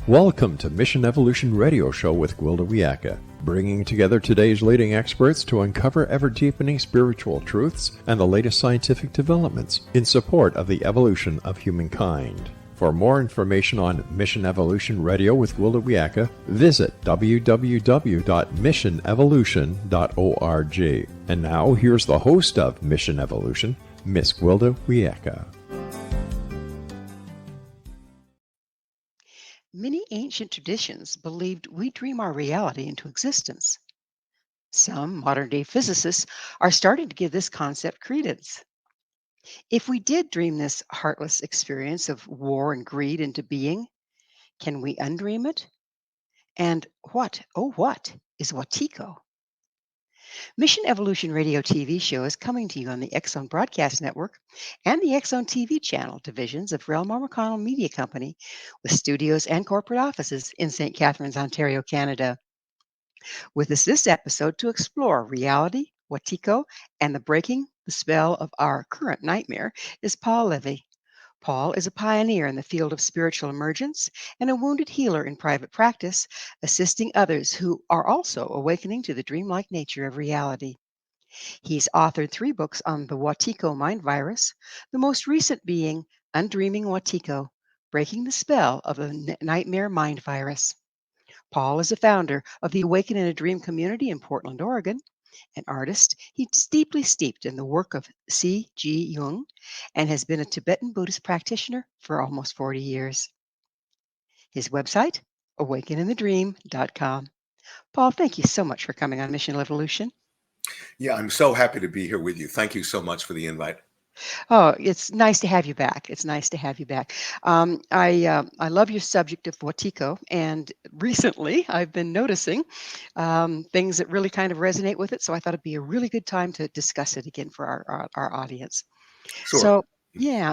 Welcome to Mission Evolution Radio Show with Gwilda Wiyaka, bringing together today's leading experts to uncover ever-deepening spiritual truths and the latest scientific developments in support of the evolution of humankind. For more information on Mission Evolution Radio with Gwilda Wiyaka, visit www.missionevolution.org. And now, here's the host of Mission Evolution, Miss Gwilda Wiyaka. Many ancient traditions believed we dream our reality into existence. Some modern day physicists are starting to give this concept credence. If we did dream this heartless experience of war and greed into being, can we undream it? And what, oh, what is Wetiko? Mission Evolution Radio TV show is coming to you on the Exxon Broadcast Network and the Exxon TV channel divisions of Relmar McConnell Media Company, with studios and corporate offices in St. Catharines, Ontario, Canada. With us this episode to explore reality, Wetiko, and the breaking the spell of our current nightmare is Paul Levy. Paul is a pioneer in the field of spiritual emergence and a wounded healer in private practice, assisting others who are also awakening to the dreamlike nature of reality. He's authored 3 books on the Wetiko mind virus, the most recent being Undreaming Wetiko, Breaking the Spell of the Nightmare Mind Virus. Paul is a founder of the Awaken in a Dream community in Portland, Oregon. An artist, he's deeply steeped in the work of C.G. Jung and has been a Tibetan Buddhist practitioner for almost 40 years. His website, awakeninthedream.com. Paul, thank you so much for coming on Mission Evolution. Yeah, I'm so happy to be here with you. Thank you so much for the invite. Oh, it's nice to have you back. It's nice to have you back. I love your subject of Wetiko, and recently I've been noticing things that really kind of resonate with it. So I thought it'd be a really good time to discuss it again for our audience. Sure.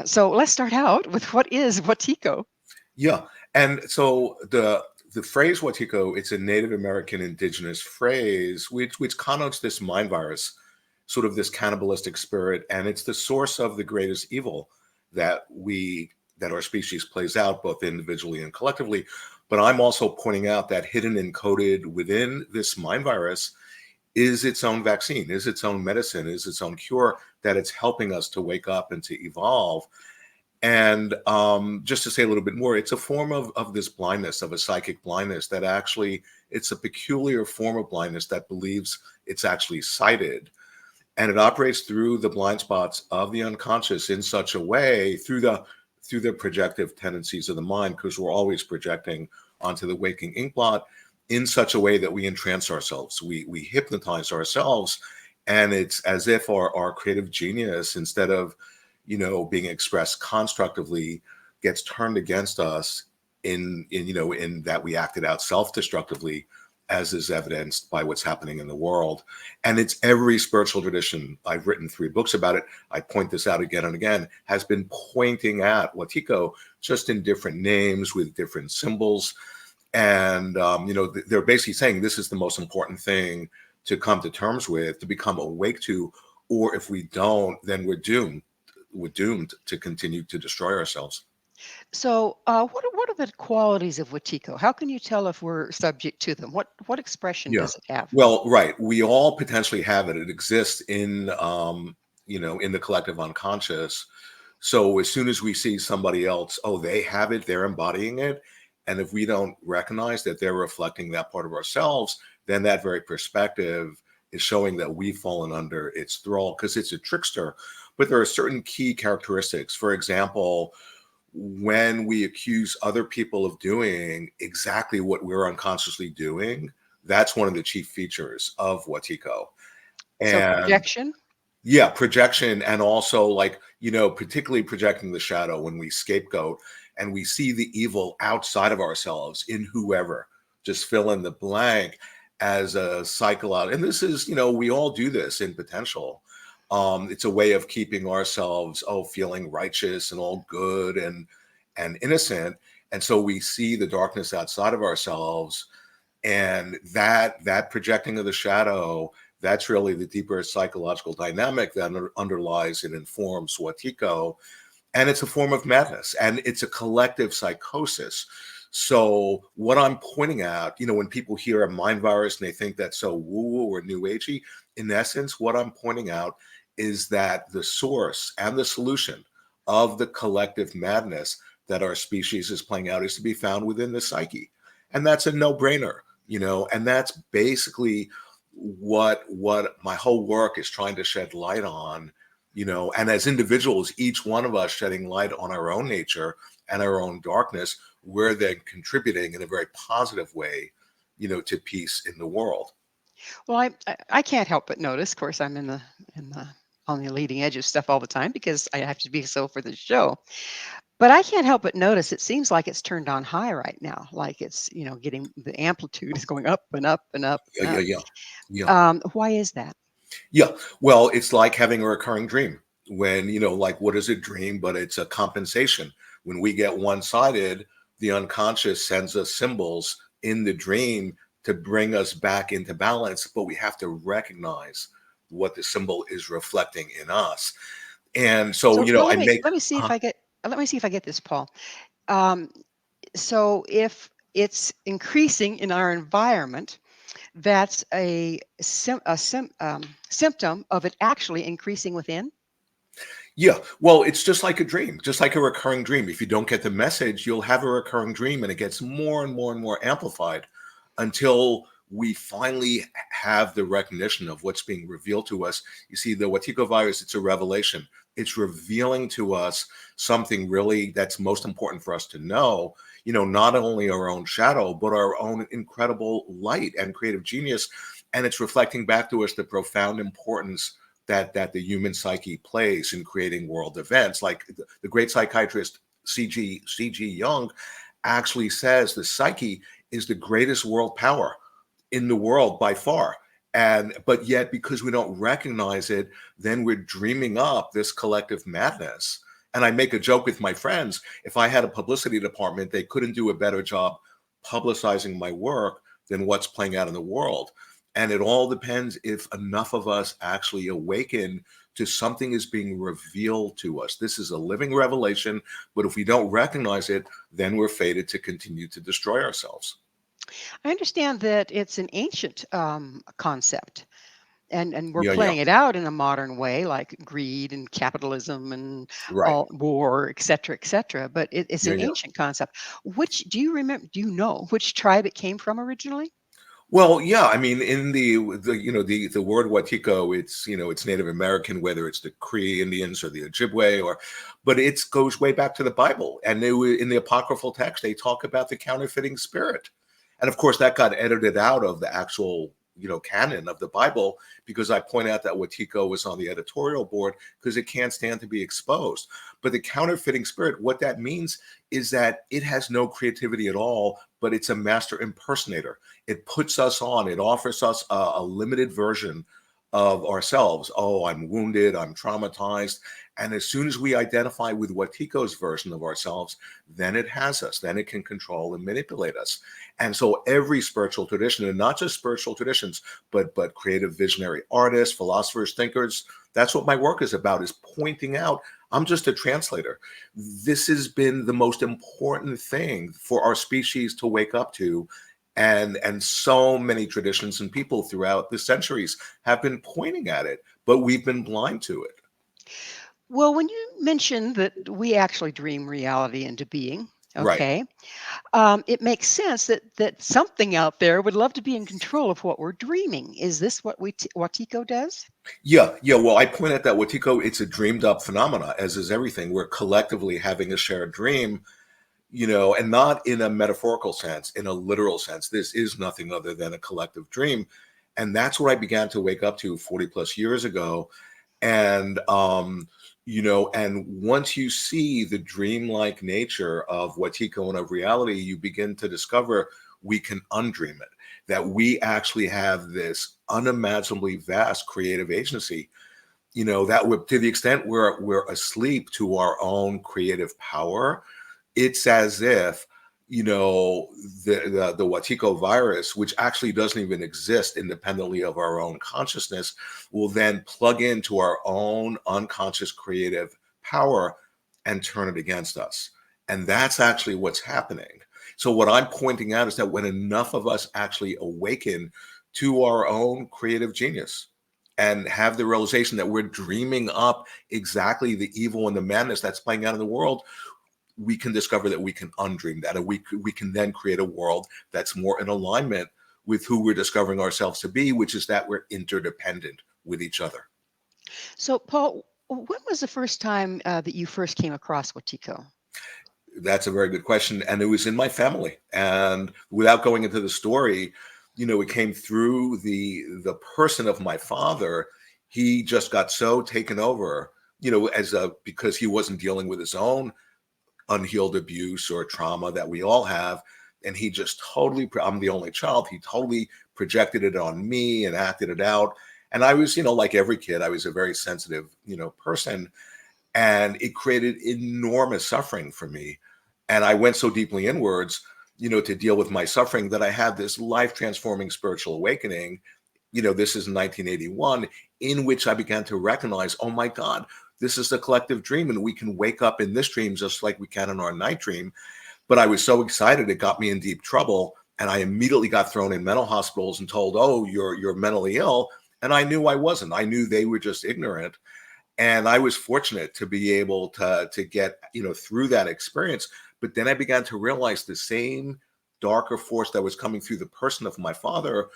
So let's start out with what is Wetiko? Yeah, and so the phrase Wetiko, it's a Native American indigenous phrase which connotes this mind virus, sort of this cannibalistic spirit, and it's the source of the greatest evil that our species plays out both individually and collectively. But I'm also pointing out that hidden and coded within this mind virus is its own vaccine, is its own medicine, is its own cure, that it's helping us to wake up and to evolve. And just to say a little bit more, it's a form of this blindness, of a psychic blindness, that actually, it's a peculiar form of blindness that believes it's actually sighted. And it operates through the blind spots of the unconscious in such a way, through the projective tendencies of the mind, because we're always projecting onto the waking ink blot, in such a way that we entrance ourselves, we hypnotize ourselves, and it's as if our creative genius, instead of being expressed constructively, gets turned against us in that we acted out self-destructively, as is evidenced by what's happening in the world. And it's every spiritual tradition. I've written 3 books about it. I point this out again and again, has been pointing at Wetiko, just in different names with different symbols. And, they're basically saying this is the most important thing to come to terms with, to become awake to, or if we don't, then we're doomed. We're doomed to continue to destroy ourselves. So, what are the qualities of Wetiko? How can you tell if we're subject to them? What expression does it have? Well, right. We all potentially have it. It exists in in the collective unconscious. So as soon as we see somebody else, they have it, they're embodying it. And if we don't recognize that they're reflecting that part of ourselves, then that very perspective is showing that we've fallen under its thrall, because it's a trickster. But there are certain key characteristics. For example, when we accuse other people of doing exactly what we're unconsciously doing, that's one of the chief features of Wetiko. And so projection? Yeah, projection, and also particularly projecting the shadow, when we scapegoat and we see the evil outside of ourselves in whoever, just fill in the blank, as a cycle out. And this is, we all do this in potential. It's a way of keeping ourselves, feeling righteous and all good and innocent. And so we see the darkness outside of ourselves, and that projecting of the shadow, that's really the deeper psychological dynamic that underlies and informs Wetiko. And it's a form of madness, and it's a collective psychosis. So what I'm pointing out, when people hear a mind virus and they think that's so woo-woo or new agey, in essence, what I'm pointing out is that the source and the solution of the collective madness that our species is playing out is to be found within the psyche. And that's a no-brainer, and that's basically what my whole work is trying to shed light on, and as individuals, each one of us shedding light on our own nature and our own darkness, we're then contributing in a very positive way, to peace in the world. Well, I can't help but notice. Of course, I'm in the on the leading edge of stuff all the time because I have to be so for the show. But I can't help but notice it seems like it's turned on high right now. Like it's getting the amplitude is going up and up and up Yeah, and yeah, up. yeah, yeah. Why is that? Yeah. Well, it's like having a recurring dream when, like what is a dream? But it's a compensation. When we get one sided, the unconscious sends us symbols in the dream to bring us back into balance. But we have to recognize what the symbol is reflecting in us. And so, So well, I make, let me see if uh, I get let me see if I get this, Paul. Um, so if it's increasing in our environment, that's a symptom of it actually increasing within. yeah, well, it's just like a dream, just like a recurring dream. If you don't get the message, you'll have a recurring dream and it gets more and more and more amplified until we finally have the recognition of what's being revealed to us. You see, the Wetiko virus, it's a revelation. It's revealing to us something really that's most important for us to know, not only our own shadow, but our own incredible light and creative genius. And it's reflecting back to us the profound importance that the human psyche plays in creating world events. Like the great psychiatrist C.G. Jung actually says the psyche is the greatest world power in the world by far. And but yet, because we don't recognize it, then we're dreaming up this collective madness. And I make a joke with my friends: if I had a publicity department, they couldn't do a better job publicizing my work than what's playing out in the world. And it all depends if enough of us actually awaken to something is being revealed to us. This is a living revelation, but if we don't recognize it, then we're fated to continue to destroy ourselves. I understand that it's an ancient concept, and we're Yeah, yeah, playing it out in a modern way, like greed and capitalism and right. all war, et cetera, et cetera. But it's Yeah, an yeah. ancient concept. Which do you remember? Do you know which tribe it came from originally? Well, yeah, I mean, in the word Watiko, it's Native American, whether it's the Cree Indians or the Ojibwe, but it goes way back to the Bible, and in the apocryphal text they talk about the counterfeiting spirit, and of course that got edited out of the actual canon of the Bible because I point out that Watiko was on the editorial board because it can't stand to be exposed. But the counterfeiting spirit, what that means is that it has no creativity at all, but it's a master impersonator. It puts us on, it offers us a limited version of ourselves. Oh, I'm wounded, I'm traumatized. And as soon as we identify with Watiko's version of ourselves, then it has us, then it can control and manipulate us. And so every spiritual tradition, and not just spiritual traditions, but creative visionary artists, philosophers, thinkers, that's what my work is about, is pointing out I'm just a translator. This has been the most important thing for our species to wake up to. And so many traditions and people throughout the centuries have been pointing at it, but we've been blind to it. Well, when you mentioned that we actually dream reality into being, Right. okay, it makes sense that something out there would love to be in control of what we're dreaming. Is this what Watiko does? Yeah, yeah. Well, I point out that Watiko, it's a dreamed up phenomena, as is everything. We're collectively having a shared dream, and not in a metaphorical sense, in a literal sense. This is nothing other than a collective dream. And that's what I began to wake up to 40 plus years ago. And and once you see the dreamlike nature of Watiko and of reality, you begin to discover we can undream it, that we actually have this unimaginably vast creative agency, that we're, to the extent we're asleep to our own creative power. It's as if the Watiko virus, which actually doesn't even exist independently of our own consciousness, will then plug into our own unconscious creative power and turn it against us. And that's actually what's happening. So what I'm pointing out is that when enough of us actually awaken to our own creative genius and have the realization that we're dreaming up exactly the evil and the madness that's playing out in the world, we can discover that we can undream that, and we can then create a world that's more in alignment with who we're discovering ourselves to be, which is that we're interdependent with each other. So, Paul, when was the first time that you first came across Wetiko? That's a very good question. And it was in my family. And without going into the story, it came through the person of my father. He just got so taken over, because he wasn't dealing with his own unhealed abuse or trauma that we all have. And he just totally, I'm the only child, he totally projected it on me and acted it out. And I was, like every kid, I was a very sensitive, person. And it created enormous suffering for me. And I went so deeply inwards, to deal with my suffering, that I had this life transforming spiritual awakening. This is 1981, in which I began to recognize, oh my God, this is a collective dream, and we can wake up in this dream just like we can in our night dream. But I was so excited, it got me in deep trouble. And I immediately got thrown in mental hospitals and told, oh, you're mentally ill. And I knew I wasn't. I knew they were just ignorant. And I was fortunate to be able to get, through that experience. But then I began to realize the same darker force that was coming through the person of my father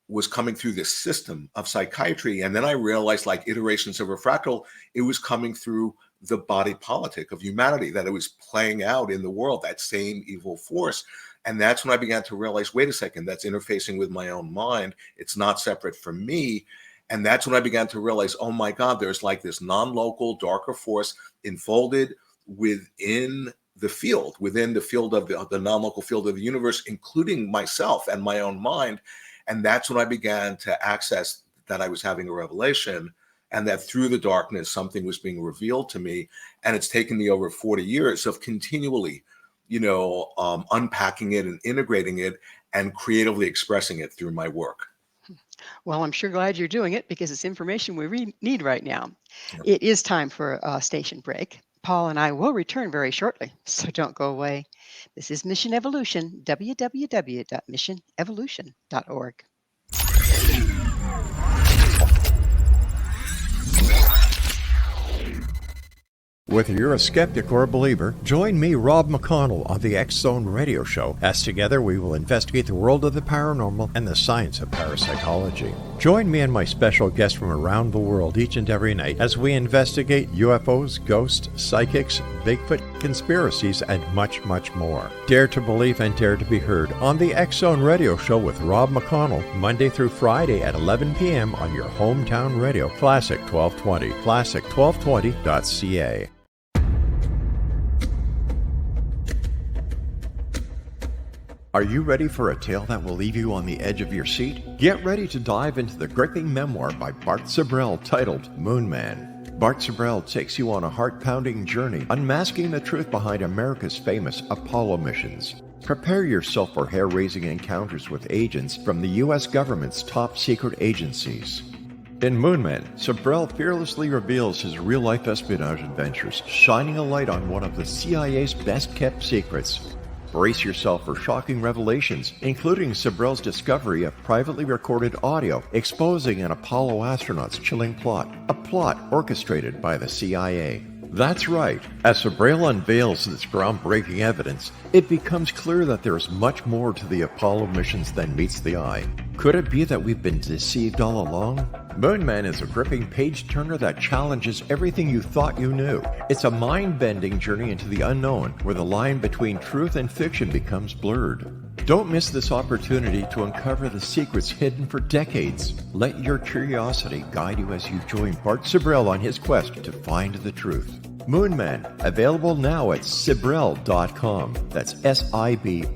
was coming through this system of psychiatry. And then I realized, like iterations of a fractal, it was coming through the body politic of humanity, that it was playing out in the world, that same evil force. And that's when I began to realize, wait a second, that's interfacing with my own mind. It's not separate from me. And that's when I began to realize, oh my God, there's like this non-local darker force enfolded within the field of the non-local field of the universe, including myself and my own mind. And that's when I began to access that I was having a revelation, and that through the darkness, something was being revealed to me. And it's taken me over 40 years of continually, unpacking it and integrating it and creatively expressing it through my work. Well, I'm sure glad you're doing it, because it's information we need right now. Yeah. It is time for a station break. Paul and I will return very shortly, so don't go away. This is Mission Evolution, www.missionevolution.org. Whether you're a skeptic or a believer, join me, Rob McConnell, on the X Zone Radio Show, as together we will investigate the world of the paranormal and the science of parapsychology. Join me and my special guests from around the world each and every night as we investigate UFOs, ghosts, psychics, Bigfoot, conspiracies, and much, much more. Dare to believe and dare to be heard on the X Zone Radio Show with Rob McConnell, Monday through Friday at 11 p.m. on your hometown radio, Classic 1220, classic1220.ca. Are you ready for a tale that will leave you on the edge of your seat? Get ready to dive into the gripping memoir by Bart Sibrel titled Moon Man. Bart Sibrel takes you on a heart-pounding journey, unmasking the truth behind America's famous Apollo missions. Prepare yourself for hair-raising encounters with agents from the U.S. government's top secret agencies. In Moon Man, Sibrel fearlessly reveals his real-life espionage adventures, shining a light on one of the CIA's best-kept secrets. Brace yourself for shocking revelations, including Sibrel's discovery of privately recorded audio exposing an Apollo astronaut's chilling plot, a plot orchestrated by the CIA. That's right. As Sibrel unveils this groundbreaking evidence, it becomes clear that there is much more to the Apollo missions than meets the eye. Could it be that we've been deceived all along? Moon Man is a gripping page-turner that challenges everything you thought you knew. It's a mind-bending journey into the unknown, where the line between truth and fiction becomes blurred. Don't miss this opportunity to uncover the secrets hidden for decades. Let your curiosity guide you as you join Bart Sibrel on his quest to find the truth. Moon Man, available now at Sibrel.com. That's Sibrel.com.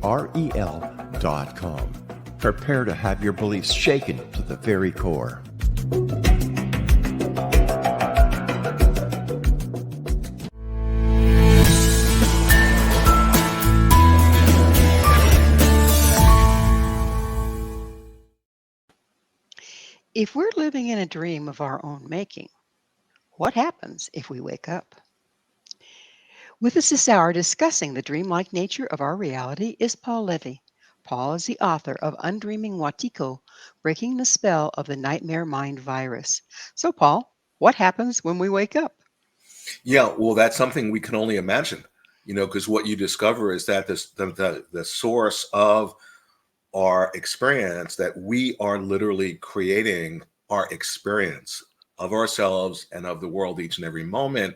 Prepare to have your beliefs shaken to the very core. If we're living in a dream of our own making, what happens if we wake up? With us this hour discussing the dreamlike nature of our reality is Paul Levy. Paul is the author of Undreaming Watiko, Breaking the Spell of the Nightmare Mind Virus. So, Paul, what happens when we wake up? Yeah, well, that's something we can only imagine, because what you discover is that the source of our experience, that we are literally creating our experience of ourselves and of the world each and every moment.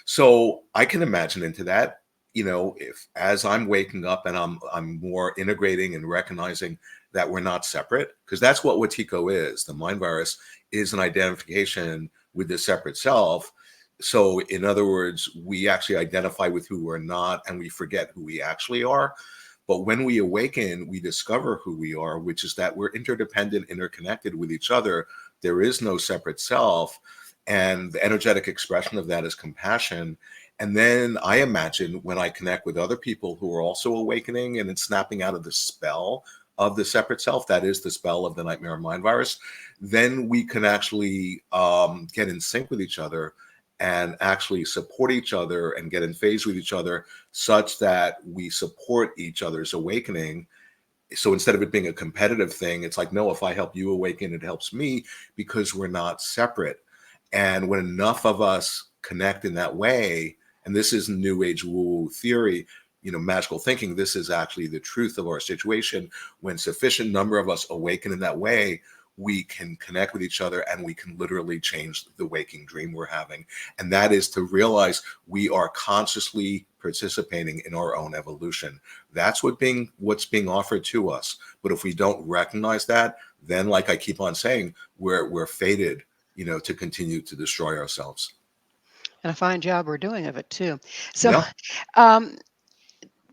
So I can imagine into that, if as I'm waking up and I'm more integrating and recognizing that we're not separate, because that's what Watiko is. The mind virus is an identification with the separate self. So in other words, we actually identify with who we're not and we forget who we actually are. But when we awaken, we discover who we are, which is that we're interdependent, interconnected with each other. There is no separate self. And the energetic expression of that is compassion. And then I imagine when I connect with other people who are also awakening and it's snapping out of the spell of the separate self, that is the spell of the nightmare mind virus, then we can actually get in sync with each other and actually support each other and get in phase with each other such that we support each other's awakening. So instead of it being a competitive thing, it's like, no, if I help you awaken, it helps me because we're not separate. And when enough of us connect in that way, and this is new age woo theory, magical thinking, this is actually the truth of our situation. When sufficient number of us awaken in that way, we can connect with each other and we can literally change the waking dream we're having. And that is to realize we are consciously participating in our own evolution. That's what's being offered to us. But if we don't recognize that, then like I keep on saying, we're fated, to continue to destroy ourselves. And a fine job we're doing of it too. So, Yeah. um,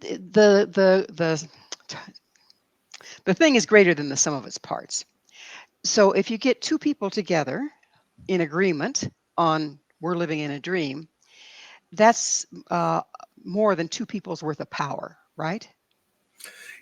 the the thing is greater than the sum of its parts. So, if you get two people together in agreement on we're living in a dream, that's more than two people's worth of power, right?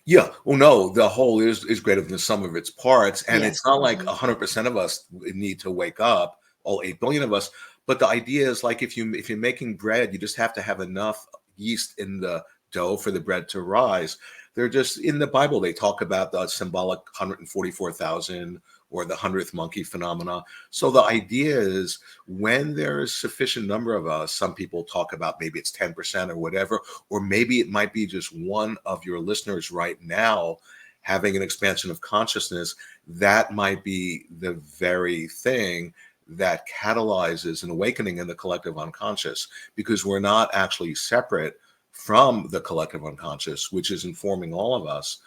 Yeah. Well, no, the whole is greater than the sum of its parts. And Yes. it's not like Mhm. 100% of us need to wake up, all 8 billion of us. But the idea is like if you're making bread, you just have to have enough yeast in the dough for the bread to rise. They're just in the Bible, they talk about the symbolic 144,000 or the 100th monkey phenomena. So the idea is when there is sufficient number of us, some people talk about maybe it's 10% or whatever, or maybe it might be just one of your listeners right now having an expansion of consciousness. That might be the very thing that catalyzes an awakening in the collective unconscious, because we're not actually separate from the collective unconscious, which is informing all of us.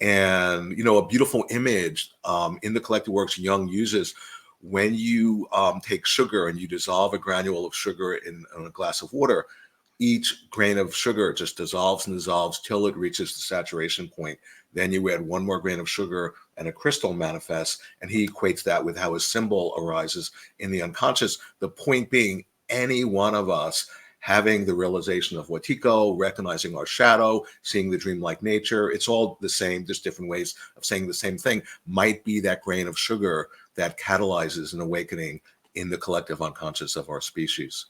And a beautiful image in the collective works Jung uses, when you take sugar and you dissolve a granule of sugar in a glass of water, each grain of sugar just dissolves and dissolves till it reaches the saturation point. Then you add one more grain of sugar and a crystal manifests, and he equates that with how a symbol arises in the unconscious. The point being, any one of us having the realization of Watiko, recognizing our shadow, seeing the dreamlike nature, it's all the same, just different ways of saying the same thing, might be that grain of sugar that catalyzes an awakening in the collective unconscious of our species.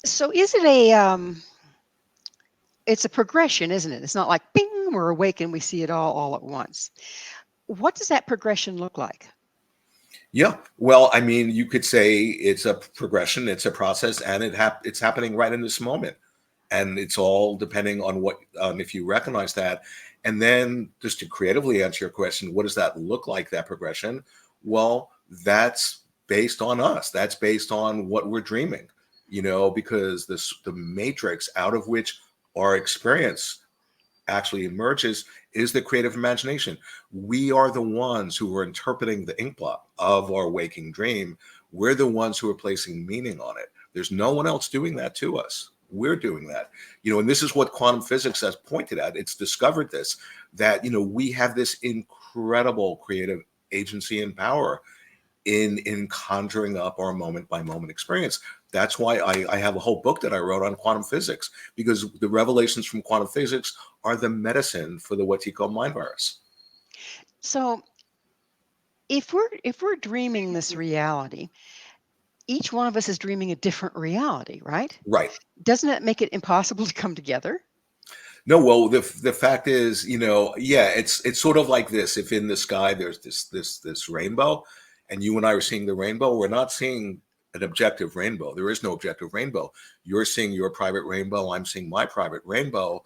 So, is it it's a progression, isn't it? It's not like bing, we're awake and we see it all at once. What does that progression look like? Yeah, well, I mean, you could say it's a progression, it's a process, and it's happening right in this moment, and it's all depending on what if you recognize that, and then just to creatively answer your question, what does that look like? That progression? Well, that's based on us. That's based on what we're dreaming, because the matrix out of which our experience actually emerges is the creative imagination. We are the ones who are interpreting the inkblot of our waking dream. We're the ones who are placing meaning on it. There's no one else doing that to us. We're doing that. And this is what quantum physics has pointed at. It's discovered this, that, we have this incredible creative agency and power in conjuring up our moment by moment experience. That's why I have a whole book that I wrote on quantum physics, because the revelations from quantum physics are the medicine for the Watiko mind virus. So, if we're dreaming this reality, each one of us is dreaming a different reality, right? Right. Doesn't it make it impossible to come together? No, well, the fact is, yeah, it's sort of like this. If in the sky there's this rainbow, and you and I are seeing the rainbow, we're not seeing an objective rainbow. There is no objective rainbow. You're seeing your private rainbow. I'm seeing my private rainbow.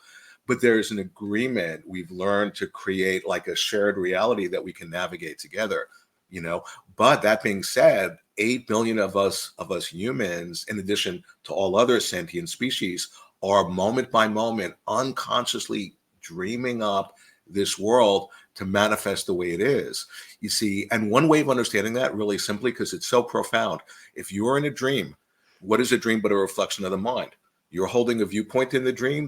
But there's an agreement. We've learned to create like a shared reality that we can navigate together. You know. But that being said, 8 billion of us humans, in addition to all other sentient species, are moment by moment unconsciously dreaming up this world to manifest the way it is. You see, and one way of understanding that really simply, because it's so profound, if you're in a dream, what is a dream but a reflection of the mind? You're holding a viewpoint in the dream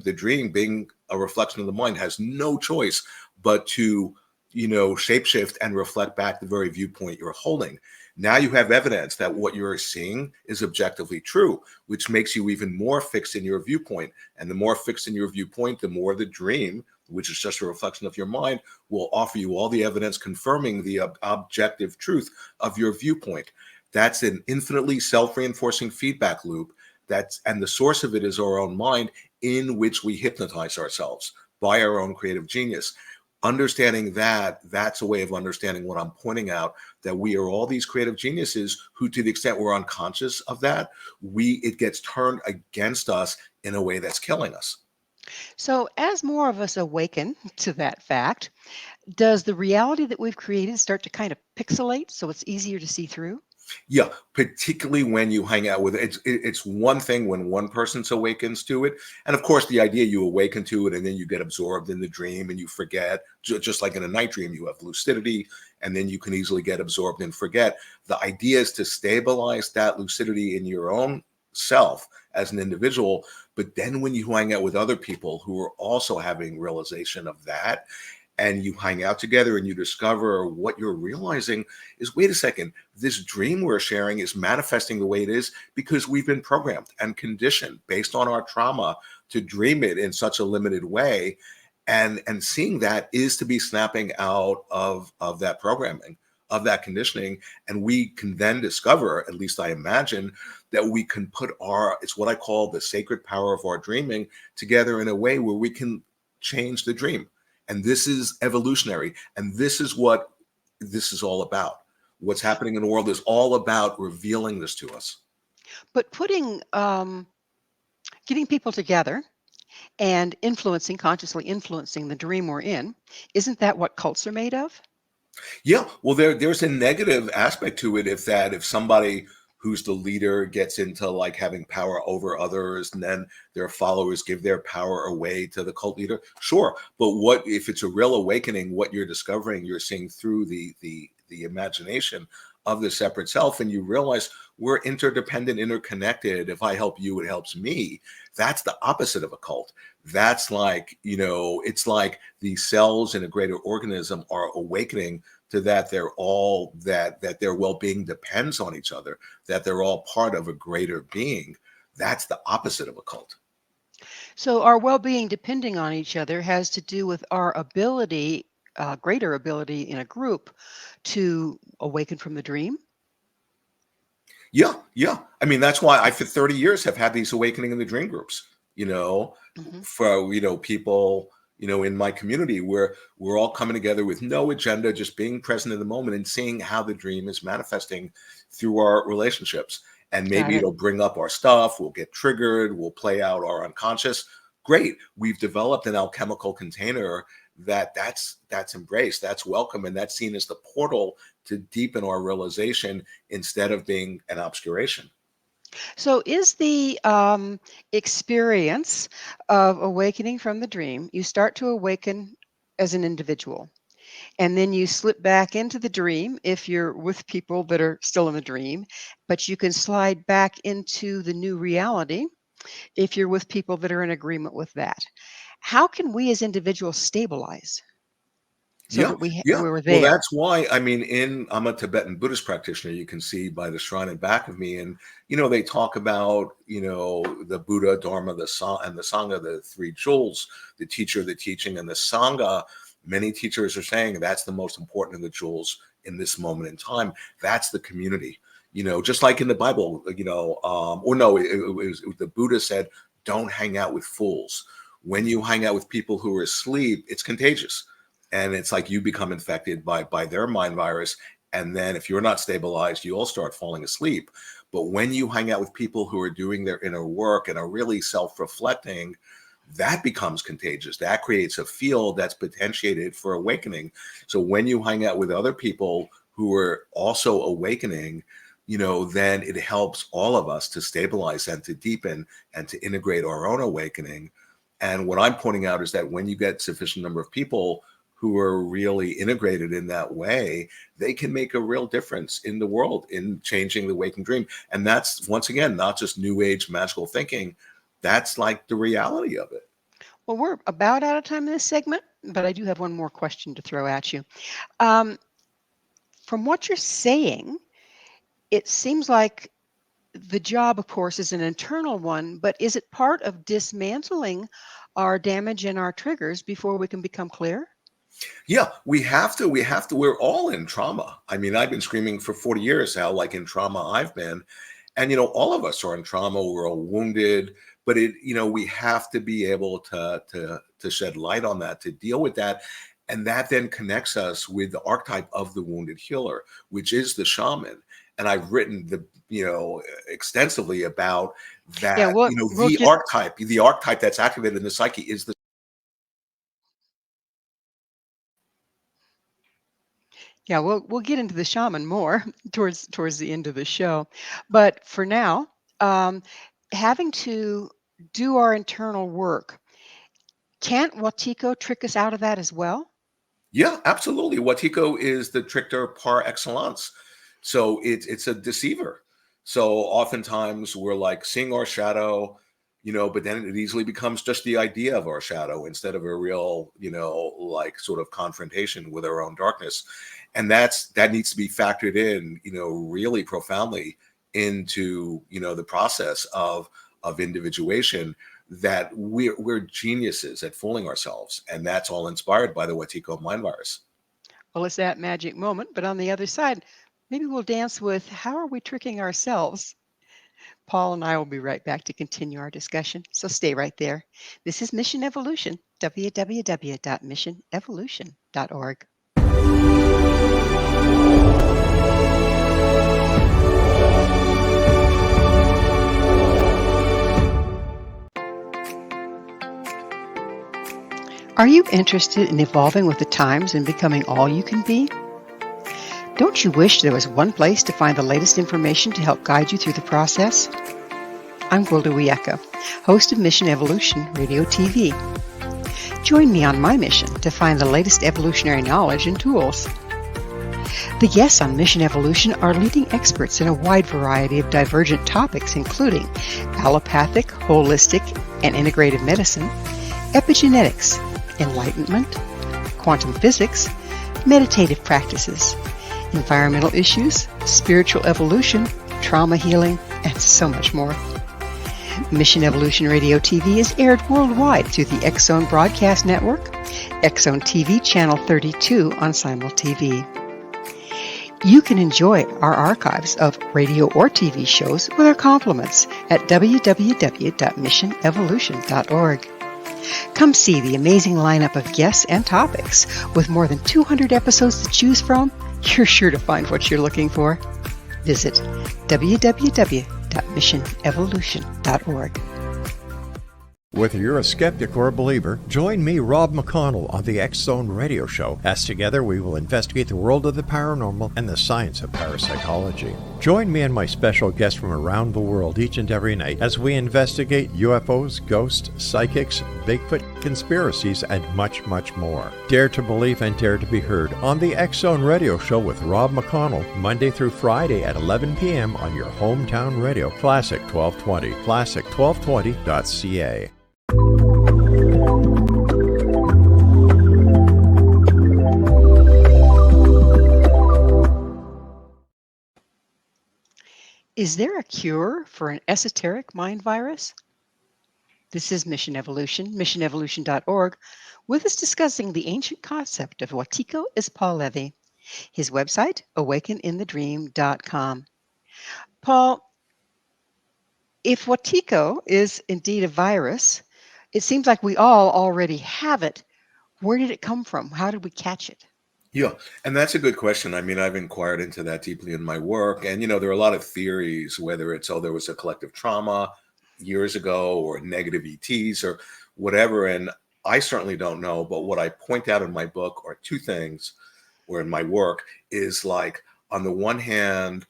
being a reflection of the mind has no choice but to, shapeshift and reflect back the very viewpoint you're holding. Now you have evidence that what you're seeing is objectively true, which makes you even more fixed in your viewpoint. And the more fixed in your viewpoint, the more the dream, which is just a reflection of your mind, will offer you all the evidence confirming the objective truth of your viewpoint. That's an infinitely self-reinforcing feedback loop. And the source of it is our own mind, in which we hypnotize ourselves by our own creative genius. Understanding that's a way of understanding what I'm pointing out, that we are all these creative geniuses who, to the extent we're unconscious of that, it gets turned against us in a way that's killing us. So, as more of us awaken to that fact, does the reality that we've created start to kind of pixelate so it's easier to see through? Yeah, particularly when you hang out with it's one thing when one person awakens to it, and of course the idea you awaken to it and then you get absorbed in the dream and you forget, just like in a night dream you have lucidity and then you can easily get absorbed and forget. The idea is to stabilize that lucidity in your own self as an individual, but then when you hang out with other people who are also having realization of that, and you hang out together and you discover what you're realizing is, wait a second, this dream we're sharing is manifesting the way it is because we've been programmed and conditioned based on our trauma to dream it in such a limited way. And seeing that is to be snapping out of that programming, of that conditioning. And we can then discover, at least I imagine, that we can put it's what I call the sacred power of our dreaming together in a way where we can change the dream. And this is evolutionary. And this is what this is all about. What's happening in the world is all about revealing this to us. But getting people together and consciously influencing the dream we're in, isn't that what cults are made of? Yeah, well, there's a negative aspect to it if somebody who's the leader gets into like having power over others and then their followers give their power away to the cult leader. Sure, but what if it's a real awakening? What you're discovering, you're seeing through the imagination of the separate self, and you realize we're interdependent, interconnected. If I help you, it helps me. That's the opposite of a cult. That's like, it's like the cells in a greater organism are awakening to that they're all that their well-being depends on each other, that they're all part of a greater being. That's the opposite of a cult. So, our well being depending on each other has to do with our ability, greater ability in a group to awaken from the dream. Yeah. I mean, that's why I, for 30 years, have had these awakening in the dream groups, Hmm. for, people, in my community where we're all coming together with no agenda, just being present in the moment and seeing how the dream is manifesting through our relationships. And Got maybe it. it'll bring up our stuff. We'll get triggered. We'll play out our unconscious. Great. We've developed an alchemical container that's embraced, that's welcome, and that's seen as the portal to deepen our realization instead of being an obscuration. So, is the experience of awakening from the dream, you start to awaken as an individual, and then you slip back into the dream if you're with people that are still in the dream, but you can slide back into the new reality if you're with people that are in agreement with that. How can we as individuals stabilize so Yeah, that yeah. we're Well, there? that's why, I mean, I'm a Tibetan Buddhist practitioner. You can see by the shrine in back of me, and they talk about the Buddha, Dharma, and the Sangha, the three jewels, the teacher, the teaching, and the Sangha. Many teachers are saying that's the most important of the jewels in this moment in time. That's the community. Just like in the Bible, or no, the Buddha said, don't hang out with fools. When you hang out with people who are asleep, it's contagious. And it's like you become infected by their mind virus. And then if you're not stabilized, you all start falling asleep. But when you hang out with people who are doing their inner work and are really self-reflecting, that becomes contagious. That creates a field that's potentiated for awakening. So when you hang out with other people who are also awakening, then it helps all of us to stabilize and to deepen and to integrate our own awakening. And what I'm pointing out is that when you get sufficient number of people who are really integrated in that way, they can make a real difference in the world in changing the waking dream. And that's, once again, not just new age magical thinking. That's like the reality of it. Well, we're about out of time in this segment, but I do have one more question to throw at you. From what you're saying, it seems like the job, of course, is an internal one, but is it part of dismantling our damage and our triggers before we can become clear? Yeah, we have to. We're all in trauma. I mean, I've been screaming for 40 years how, like, in trauma I've been. And, all of us are in trauma. We're all wounded. But we have to be able to shed light on that, to deal with that. And that then connects us with the archetype of the wounded healer, which is the shaman. And I've written extensively about that. Yeah, The archetype that's activated in the psyche is the. Yeah, we'll get into the shaman more towards the end of the show. But for now, having to do our internal work, can't Wetiko trick us out of that as well? Yeah, absolutely. Wetiko is the trickster par excellence. So it's a deceiver. So oftentimes we're like seeing our shadow, but then it easily becomes just the idea of our shadow instead of a real, like sort of confrontation with our own darkness. And that needs to be factored in, really profoundly into, the process of individuation, that we're geniuses at fooling ourselves. And that's all inspired by the Wetiko mind virus. Well, it's that magic moment, but on the other side, maybe we'll dance with how are we tricking ourselves? Paul and I will be right back to continue our discussion, so stay right there. This is Mission Evolution, www.missionevolution.org. Are you interested in evolving with the times and becoming all you can be? Don't you wish there was one place to find the latest information to help guide you through the process? I'm Gwilda Wiyaka, host of Mission Evolution Radio TV. Join me on my mission to find the latest evolutionary knowledge and tools. The guests on Mission Evolution are leading experts in a wide variety of divergent topics, including allopathic, holistic, and integrative medicine, epigenetics, enlightenment, quantum physics, meditative practices, environmental issues, spiritual evolution, trauma healing, and so much more. Mission Evolution Radio TV is aired worldwide through the X-Zone Broadcast Network, X-Zone TV Channel 32 on Simul TV. You can enjoy our archives of radio or TV shows with our compliments at www.missionevolution.org. Come see the amazing lineup of guests and topics. With more than 200 episodes to choose from, you're sure to find what you're looking for. Visit www.missionevolution.org. Whether you're a skeptic or a believer, join me, Rob McConnell, on the X-Zone Radio Show, as together we will investigate the world of the paranormal and the science of parapsychology. Join me and my special guests from around the world each and every night as we investigate UFOs, ghosts, psychics, Bigfoot, conspiracies, and much, much more. Dare to believe and dare to be heard on the X-Zone Radio Show with Rob McConnell, Monday through Friday at 11 p.m. on your hometown radio, Classic 1220, classic1220.ca. Is there a cure for an esoteric mind virus? This is Mission Evolution, missionevolution.org. With us discussing the ancient concept of Wetiko is Paul Levy. His website, awakeninthedream.com. Paul, if Watiko is indeed a virus, it seems like we all already have it. Where did it come from? How did we catch it? Yeah, and that's a good question. I mean, I've inquired into that deeply in my work, and there are a lot of theories, whether it's there was a collective trauma years ago, or negative ETs, or whatever. And I certainly don't know. But what I point out in my book are two things, or in my work, is like, on the one hand,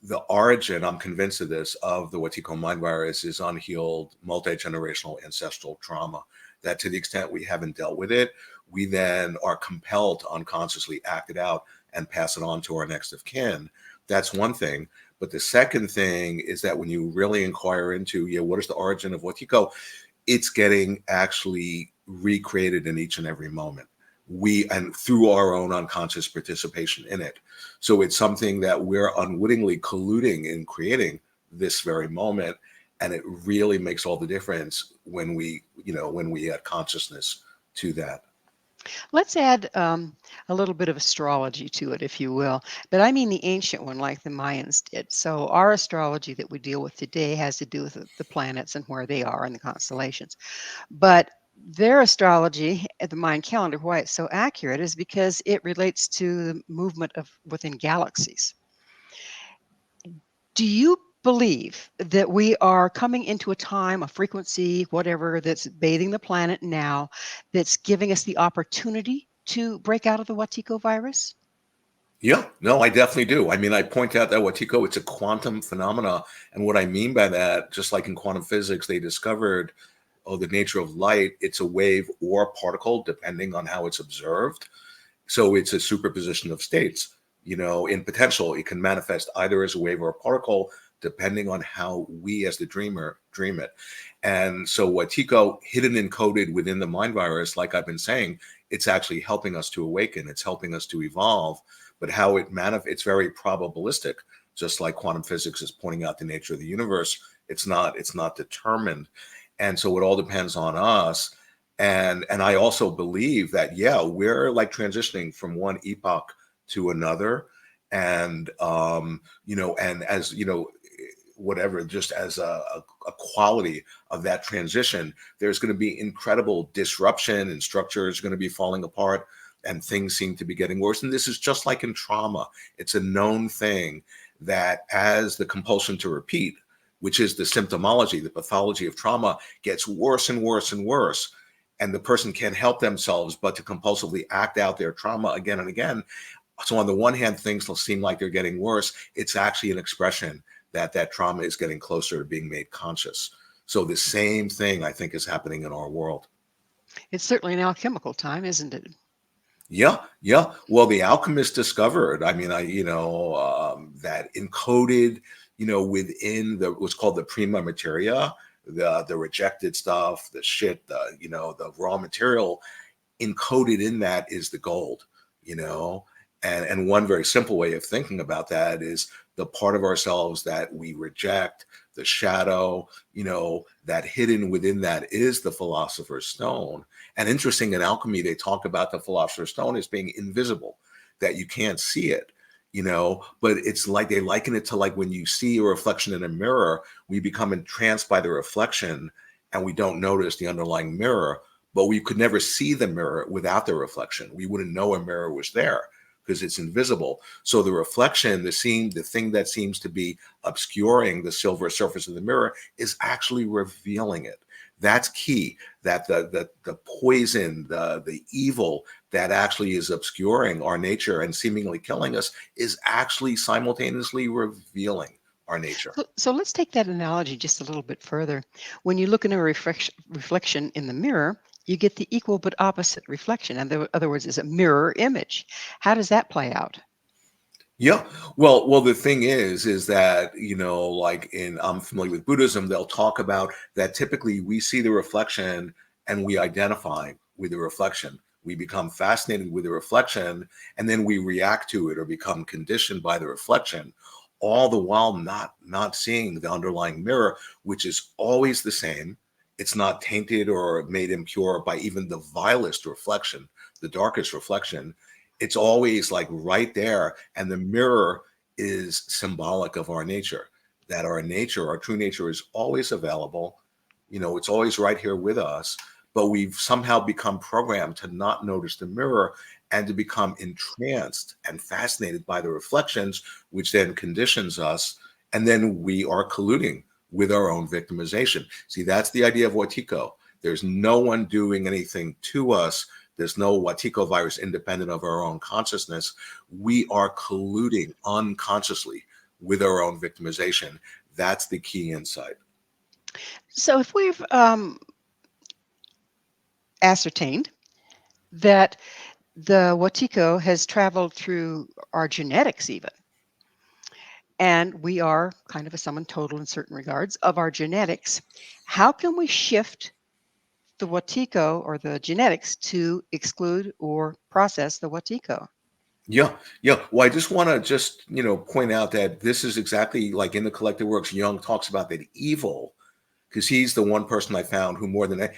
the origin, I'm convinced of this, of the Watiko mind virus is unhealed multi-generational ancestral trauma. That to the extent we haven't dealt with it, we then are compelled to unconsciously act it out and pass it on to our next of kin. That's one thing. But the second thing is that when you really inquire into, what is the origin of Watiko, it's getting actually recreated in each and every moment. And through our own unconscious participation in it. So it's something that we're unwittingly colluding in creating this very moment. And it really makes all the difference when we add consciousness to that. Let's add a little bit of astrology to it, if you will. But I mean the ancient one, like the Mayans did. So our astrology that we deal with today has to do with the planets and where they are in the constellations. But their astrology at the Mayan calendar, why it's so accurate, is because it relates to the movement of within galaxies. Do you believe that we are coming into a time, a frequency, whatever, that's bathing the planet now, that's giving us the opportunity to break out of the Watiko virus? Yeah, no, I definitely do. I mean, I point out that Watiko, it's a quantum phenomena. And what I mean by that, just like in quantum physics, they discovered, the nature of light, it's a wave or particle, depending on how it's observed. So it's a superposition of states. In potential, it can manifest either as a wave or a particle, depending on how we as the dreamer dream it. And so Watiko, hidden and coded within the mind virus, like I've been saying, it's actually helping us to awaken. It's helping us to evolve. But how it's very probabilistic, just like quantum physics is pointing out the nature of the universe. It's not determined. And so it all depends on us. And I also believe that, we're like transitioning from one epoch to another. And, and as, whatever, just as a quality of that transition, there's going to be incredible disruption, and structure is going to be falling apart, and things seem to be getting worse. And this is just like in trauma. It's a known thing that as the compulsion to repeat, which is the symptomology, the pathology of trauma, gets worse and worse and worse, and the person can't help themselves but to compulsively act out their trauma again and again. So on the one hand, things will seem like they're getting worse. It's actually an expression that trauma is getting closer to being made conscious. So the same thing, I think, is happening in our world. It's certainly an alchemical time, isn't it? Yeah. Well, the alchemists discovered, I mean, that encoded, within what's called the prima materia, the rejected stuff, the shit, the raw material, encoded in that is the gold, and one very simple way of thinking about that is the part of ourselves that we reject, the shadow, that hidden within that is the philosopher's stone. And interesting, in alchemy, they talk about the philosopher's stone as being invisible, that you can't see it, but it's like they liken it to like when you see a reflection in a mirror, we become entranced by the reflection and we don't notice the underlying mirror, but we could never see the mirror without the reflection. We wouldn't know a mirror was there because it's invisible. So the reflection, the thing that seems to be obscuring the silver surface of the mirror is actually revealing it. That's key, that the poison, the evil that actually is obscuring our nature and seemingly killing us is actually simultaneously revealing our nature. So let's take that analogy just a little bit further. When you look in a reflection in the mirror, you get the equal but opposite reflection. In other words, it's a mirror image. How does that play out? Yeah. Well, the thing is that, like I'm familiar with Buddhism, they'll talk about that typically we see the reflection and we identify with the reflection. We become fascinated with the reflection and then we react to it or become conditioned by the reflection, all the while not seeing the underlying mirror, which is always the same. It's not tainted or made impure by even the vilest reflection, the darkest reflection. It's always like right there. And the mirror is symbolic of our nature, that our nature, our true nature, is always available. It's always right here with us, but we've somehow become programmed to not notice the mirror and to become entranced and fascinated by the reflections, which then conditions us. And then we are colluding with our own victimization. See, that's the idea of Wetiko. There's no one doing anything to us. There's no Wetiko virus independent of our own consciousness. We are colluding unconsciously with our own victimization. That's the key insight. So if we've ascertained that the Wetiko has traveled through our genetics even, and we are kind of a sum total in certain regards of our genetics, how can we shift the Wetiko or the genetics to exclude or process the Wetiko? Yeah, yeah. Well, I just want to point out that this is exactly like in the collective works. Jung talks about that evil, because he's the one person I found who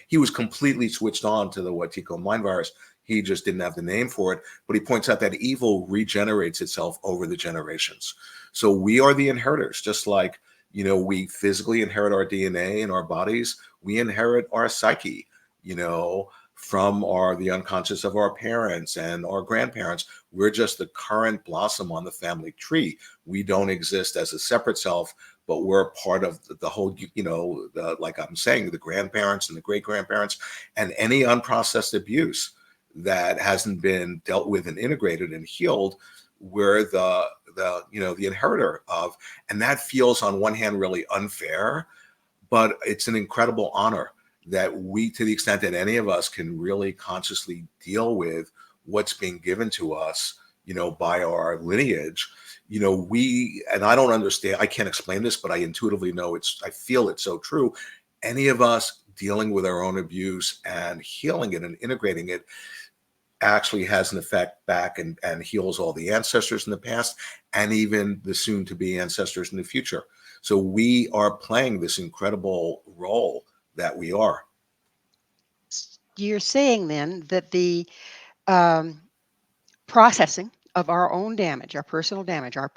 he was completely switched on to the Wetiko mind virus. He just didn't have the name for it, but he points out that evil regenerates itself over the generations. So we are the inheritors, just like, we physically inherit our DNA in our bodies. We inherit our psyche, from the unconscious of our parents and our grandparents. We're just the current blossom on the family tree. We don't exist as a separate self, but we're part of the whole, like I'm saying, the grandparents and the great grandparents, and any unprocessed abuse that hasn't been dealt with and integrated and healed, we're the inheritor of. And that feels on one hand really unfair, but it's an incredible honor that we, to the extent that any of us can really consciously deal with what's being given to us, by our lineage, and I don't understand, I can't explain this, but I intuitively know I feel it's so true. Any of us dealing with our own abuse and healing it and integrating it actually has an effect back and heals all the ancestors in the past and even the soon to be ancestors in the future. So we are playing this incredible role that we are. You're saying then that the processing of our own damage, our personal damage, our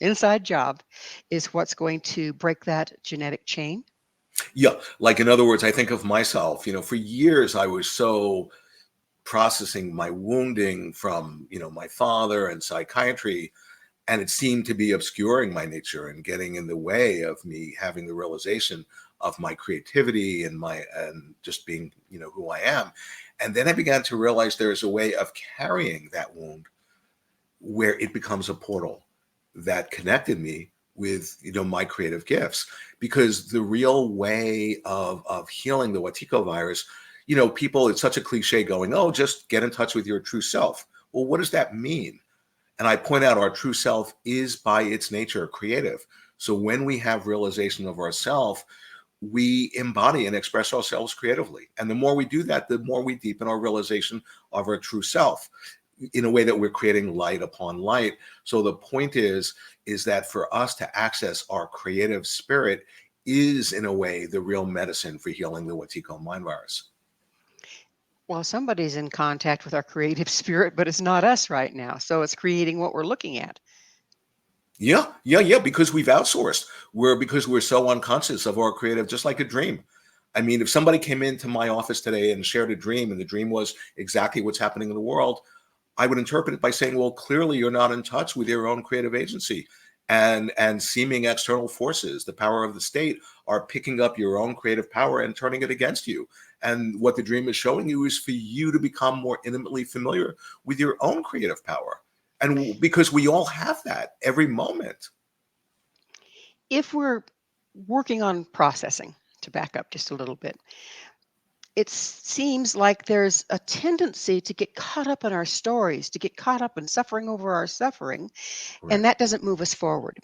inside job is what's going to break that genetic chain? Yeah. Like, in other words, I think of myself, for years I was so processing my wounding from, my father and psychiatry, and it seemed to be obscuring my nature and getting in the way of me having the realization of my creativity and just being, who I am. And then I began to realize there's a way of carrying that wound where it becomes a portal that connected me with, my creative gifts. Because the real way of healing the Wetiko virus, people, it's such a cliche going, oh, just get in touch with your true self. Well, what does that mean? And I point out our true self is by its nature creative. So when we have realization of ourself, we embody and express ourselves creatively. And the more we do that, the more we deepen our realization of our true self in a way that we're creating light upon light. So the point is that for us to access our creative spirit is, in a way, the real medicine for healing the Wetiko mind virus. Well, somebody's in contact with our creative spirit, but it's not us right now. So it's creating what we're looking at. Yeah, because we've outsourced. Because we're so unconscious of our creative, just like a dream. I mean, if somebody came into my office today and shared a dream, and the dream was exactly what's happening in the world, I would interpret it by saying, well, clearly you're not in touch with your own creative agency. And seeming external forces, the power of the state, are picking up your own creative power and turning it against you. And what the dream is showing you is for you to become more intimately familiar with your own creative power. And because we all have that every moment. If we're working on processing, to back up just a little bit, it seems like there's a tendency to get caught up in our stories, to get caught up in suffering over our suffering, Right. and that doesn't move us forward.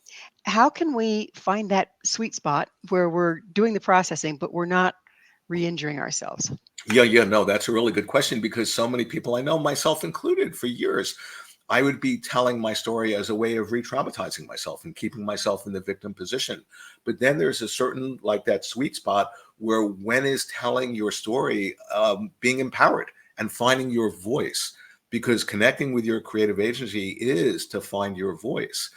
How can we find that sweet spot where we're doing the processing, but we're not re-injuring ourselves? Yeah, no, that's a really good question, because so many people I know, myself included, for years, I would be telling my story as a way of re-traumatizing myself and keeping myself in the victim position. But then there's a certain, like, that sweet spot where, when is telling your story being empowered and finding your voice? Because connecting with your creative agency is to find your voice.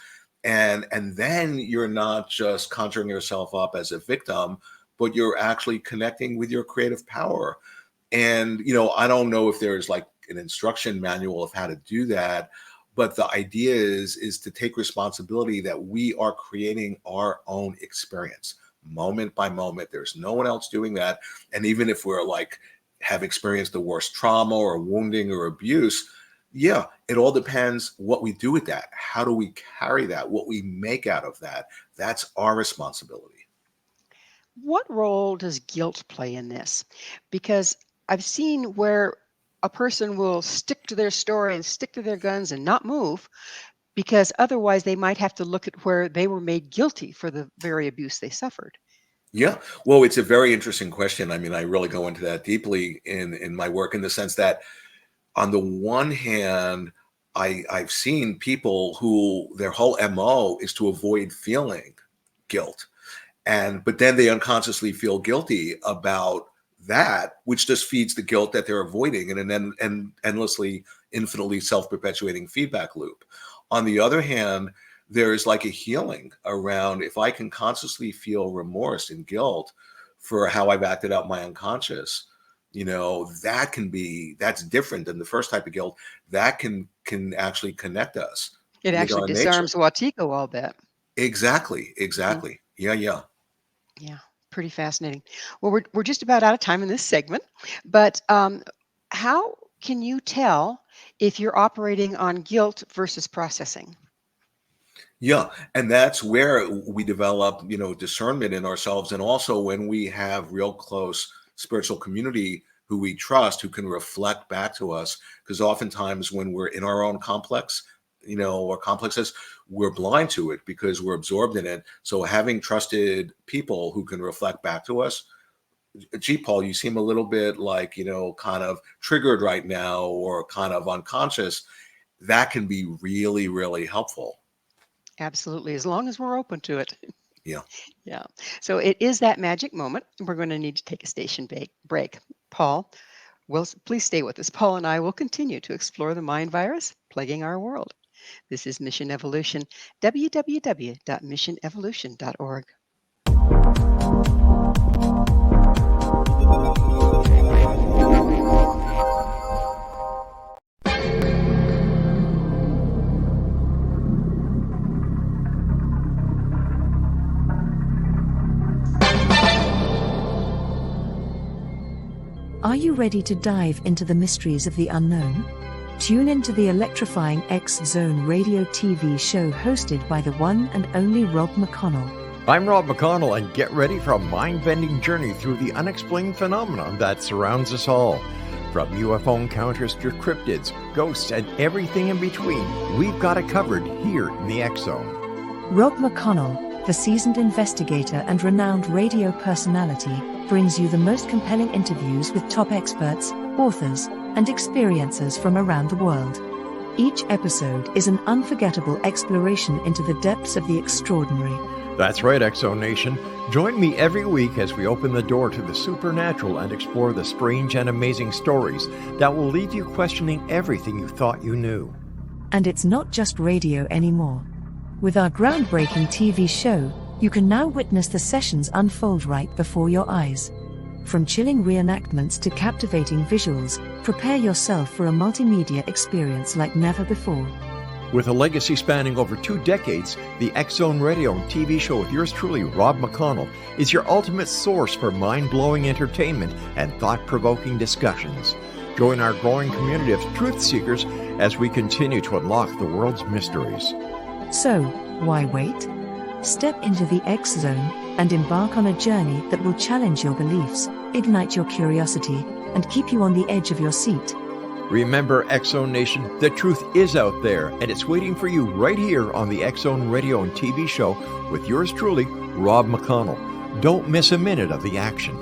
And then you're not just conjuring yourself up as a victim, but you're actually connecting with your creative power. And I don't know if there's like an instruction manual of how to do that, but the idea is to take responsibility that we are creating our own experience moment by moment. There's no one else doing that. And even if we're like have experienced the worst trauma or wounding or abuse, yeah, it all depends what we do with that. How do we carry that? What we make out of that? That's our responsibility. What role does guilt play in this? Because I've seen where a person will stick to their story and stick to their guns and not move, because otherwise they might have to look at where they were made guilty for the very abuse they suffered. Yeah, well, it's a very interesting question. I mean, I really go into that deeply in my work, in the sense that on the one hand, I've seen people who their whole MO is to avoid feeling guilt. But then they unconsciously feel guilty about that, which just feeds the guilt that they're avoiding, and an endlessly, infinitely self-perpetuating feedback loop. On the other hand, there's like a healing around, if I can consciously feel remorse and guilt for how I've acted out my unconscious, that's different than the first type of guilt. That can actually connect us. It actually disarms Wetiko, I'll bet. Exactly. Yeah. Yeah, pretty fascinating. Well, we're just about out of time in this segment, but how can you tell if you're operating on guilt versus processing? Yeah, and that's where we develop, discernment in ourselves, and also when we have real close spiritual community who we trust, who can reflect back to us, because oftentimes when we're in our own complex, or complexes, we're blind to it because we're absorbed in it. So having trusted people who can reflect back to us, gee, Paul, you seem a little bit like, kind of triggered right now, or kind of unconscious. That can be really, really helpful. Absolutely, as long as we're open to it. Yeah. Yeah. So it is that magic moment. We're going to need to take a station break. Paul, please stay with us. Paul and I will continue to explore the mind virus plaguing our world. This is Mission Evolution, www.missionevolution.org. Are you ready to dive into the mysteries of the unknown? Tune into the electrifying X Zone radio TV show hosted by the one and only Rob McConnell. I'm Rob McConnell, and get ready for a mind-bending journey through the unexplained phenomenon that surrounds us all. From UFO encounters to cryptids, ghosts, and everything in between, we've got it covered here in the X Zone. Rob McConnell, the seasoned investigator and renowned radio personality, brings you the most compelling interviews with top experts, authors, and experiencers from around the world. Each episode is an unforgettable exploration into the depths of the extraordinary. That's right, X Zone Nation. Join me every week as we open the door to the supernatural and explore the strange and amazing stories that will leave you questioning everything you thought you knew. And it's not just radio anymore. With our groundbreaking TV show, you can now witness the sessions unfold right before your eyes. From chilling reenactments to captivating visuals, prepare yourself for a multimedia experience like never before. With a legacy spanning over 2 decades, the X Zone Radio and TV show with yours truly, Rob McConnell, is your ultimate source for mind-blowing entertainment and thought-provoking discussions. Join our growing community of truth seekers as we continue to unlock the world's mysteries. So, why wait? Step into the X Zone and embark on a journey that will challenge your beliefs, ignite your curiosity, and keep you on the edge of your seat. Remember, X Zone Nation, the truth is out there, and it's waiting for you right here on the X Zone Radio and TV show with yours truly, Rob McConnell. Don't miss a minute of the action.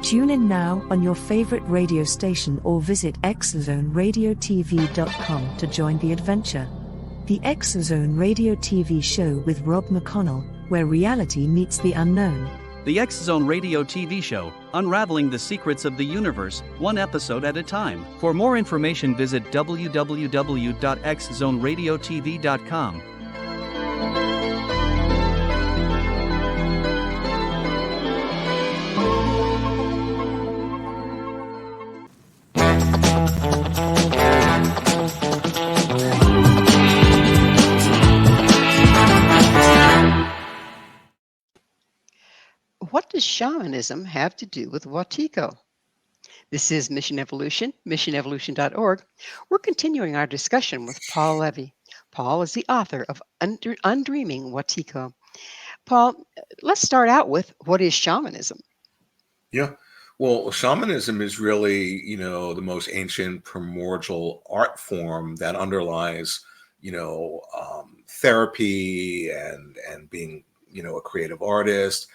Tune in now on your favorite radio station or visit xzoneradiotv.com to join the adventure. The X Zone Radio TV show with Rob McConnell, where reality meets the unknown. The X Zone Radio TV show, unraveling the secrets of the universe, one episode at a time. For more information, visit www.xzoneradiotv.com. shamanism have to do with Watiko? This is Mission Evolution, missionevolution.org. We're continuing our discussion with Paul Levy. Paul is the author of Undreaming Watiko. Paul, let's start out with what is shamanism? Yeah. Well, shamanism is really, the most ancient primordial art form that underlies, therapy and being, a creative artist.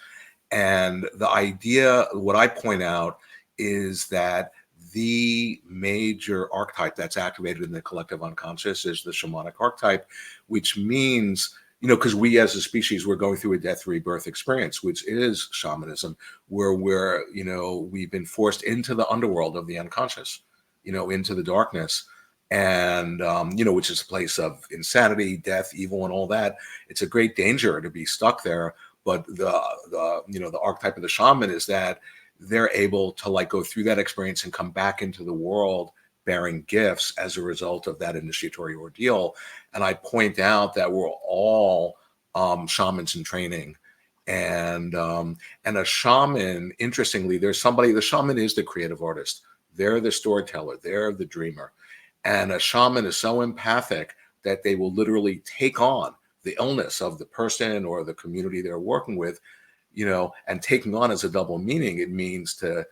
And the idea, what I point out, is that the major archetype that's activated in the collective unconscious is the shamanic archetype, which means, because we as a species, we're going through a death rebirth experience, which is shamanism, where we've been forced into the underworld of the unconscious, into the darkness. And, which is a place of insanity, death, evil, and all that. It's a great danger to be stuck there. But the archetype of the shaman is that they're able to go through that experience and come back into the world bearing gifts as a result of that initiatory ordeal. And I point out that we're all shamans in training. And a shaman, interestingly, the shaman is the creative artist. They're the storyteller. They're the dreamer. And a shaman is so empathic that they will literally take on the illness of the person or the community they're working with, and taking on as a double meaning. It means to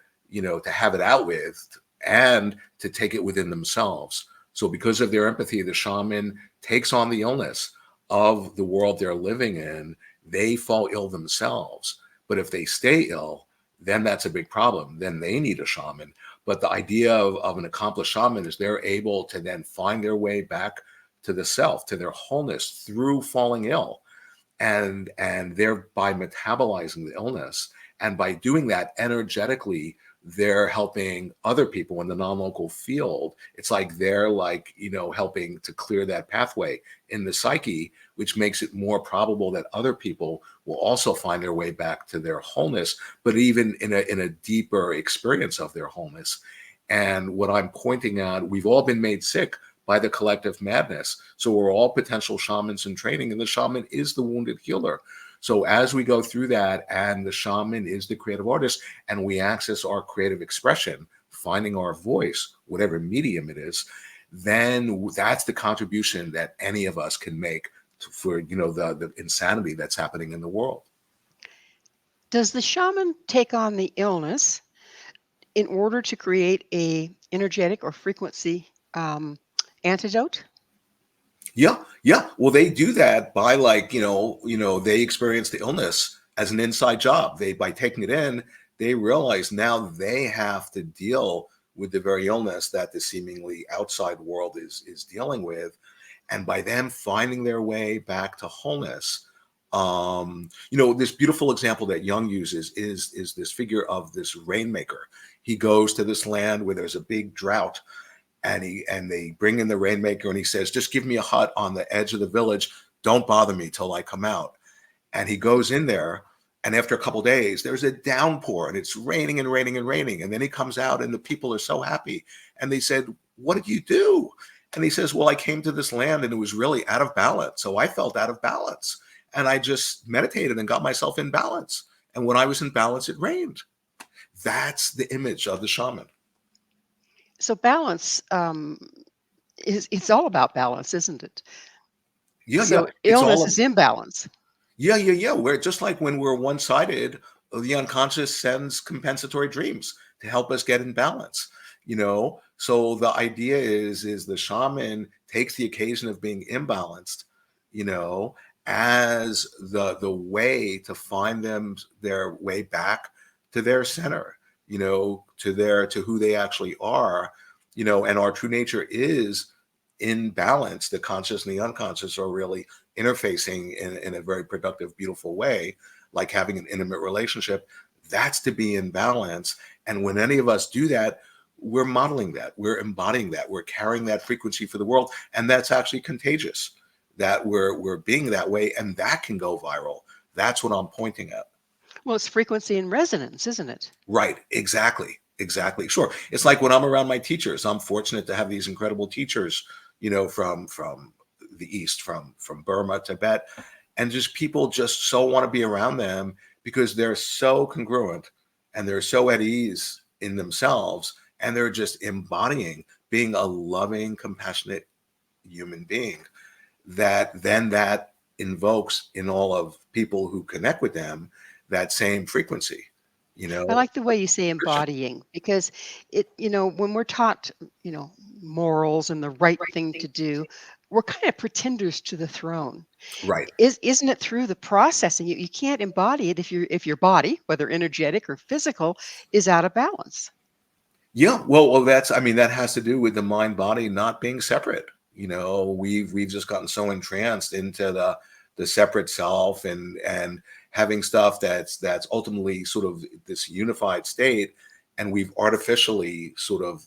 have it out with and to take it within themselves. So because of their empathy, the shaman takes on the illness of the world they're living in. They fall ill themselves. But if they stay ill, then that's a big problem. Then they need a shaman. But the idea of an accomplished shaman is they're able to then find their way back to the self, to their wholeness through falling ill, and thereby metabolizing the illness. And by doing that energetically, they're helping other people in the non-local field. It's like they're helping to clear that pathway in the psyche, which makes it more probable that other people will also find their way back to their wholeness, but even in a deeper experience of their wholeness. And what I'm pointing out, we've all been made sick by the collective madness. So we're all potential shamans in training, and the shaman is the wounded healer. So as we go through that, and the shaman is the creative artist, and we access our creative expression, finding our voice, whatever medium it is, then that's the contribution that any of us can make for the insanity that's happening in the world. Does the shaman take on the illness in order to create a energetic or frequency antidote? Yeah. Well, they do that by they experience the illness as an inside job. By taking it in, they realize now they have to deal with the very illness that the seemingly outside world is dealing with. And by them finding their way back to wholeness, this beautiful example that Jung uses is this figure of this rainmaker. He goes to this land where there's a big drought, and they bring in the rainmaker, and he says, just give me a hut on the edge of the village. Don't bother me till I come out. And he goes in there, and after a couple of days, there's a downpour, and it's raining and raining and raining. And then he comes out, and the people are so happy. And they said, what did you do? And he says, well, I came to this land, and it was really out of balance. So I felt out of balance. And I just meditated and got myself in balance. And when I was in balance, it rained. That's the image of the shaman. So balance it's all about balance, isn't it? Yeah, So illness is imbalance. Yeah. We're just like when we're one-sided, the unconscious sends compensatory dreams to help us get in balance. So the idea is the shaman takes the occasion of being imbalanced, as the way to find their way back to their center, to who they actually are, and our true nature is in balance. The conscious and the unconscious are really interfacing in a very productive, beautiful way, like having an intimate relationship. That's to be in balance. And when any of us do that, we're modeling that, we're embodying that, we're carrying that frequency for the world. And that's actually contagious, that we're being that way, and that can go viral. That's what I'm pointing at. Well, it's frequency and resonance, isn't it? Right. Exactly. Sure. It's like when I'm around my teachers. I'm fortunate to have these incredible teachers, from the East, from Burma, Tibet, and just people just so want to be around them because they're so congruent and they're so at ease in themselves, and they're just embodying being a loving, compassionate human being, that invokes in all of people who connect with them that same frequency, you I know. like the way you say embodying because when we're taught, you know, morals and the right thing to do, we're kind of pretenders to the throne. Right. Isn't it through the processing? You can't embody it if your body, whether energetic or physical, is out of balance. Yeah, well, that's, I mean, that has to do with the mind body not being separate. You know, we've just gotten so entranced into the separate self, and having stuff that's ultimately sort of this unified state, and we've artificially sort of,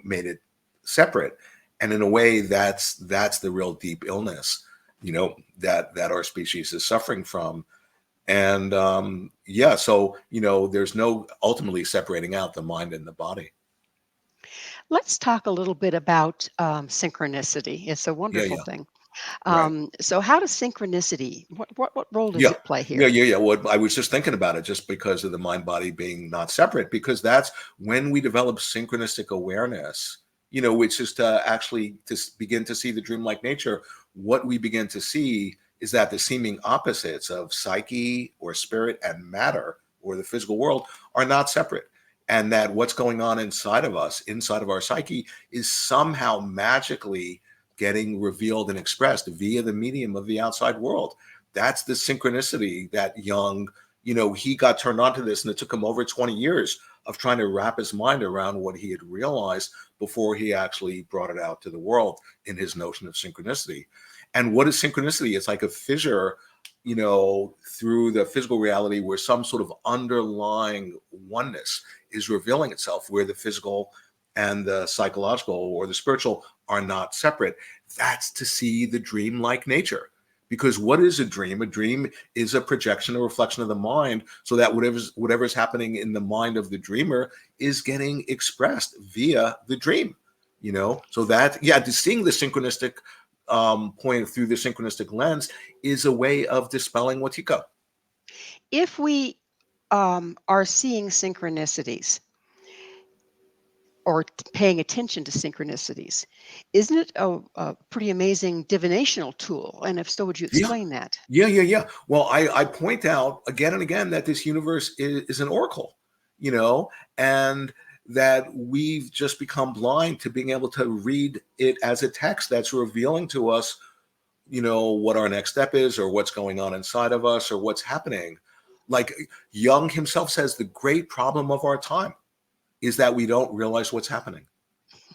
made it separate. And in a way, that's the real deep illness, that our species is suffering from. And yeah, so there's no ultimately separating out the mind and the body. Let's talk a little bit about synchronicity. It's a Yeah, wonderful yeah, thing. right. So, how does synchronicity? What role does Yeah, it play yeah, here? yeah, yeah. Well, I was just thinking about it just because of the mind body being not separate, because that's when we develop synchronistic awareness, which is to actually begin to see the dreamlike nature. What we begin to see is that the seeming opposites of psyche or spirit and matter or the physical world are not separate. And that what's going on inside of us, inside of our psyche, is somehow magically getting revealed and expressed via the medium of the outside world. That's the synchronicity that Jung, he got turned on to this, and it took him over 20 years of trying to wrap his mind around what he had realized before he actually brought it out to the world in his notion of synchronicity. And what is synchronicity? It's like a fissure, through the physical reality where some sort of underlying oneness is revealing itself, where the physical and the psychological or the spiritual are not separate. That's to see the dream-like nature. Because what is a dream? A dream is a projection, a reflection of the mind, so that whatever's happening in the mind of the dreamer is getting expressed via the dream. So that, yeah, to seeing the synchronistic point through the synchronistic lens is a way of dispelling Watiko. If we are seeing synchronicities or paying attention to synchronicities, isn't it a pretty amazing divinational tool? And if so, would you Yeah, explain that? yeah, yeah, yeah. Well, I point out again and again that this universe is an oracle, you know, and that we've just become blind to being able to read it as a text that's revealing to us, what our next step is, or what's going on inside of us, or what's happening. Like Jung himself says, the great problem of our time is that we don't realize what's happening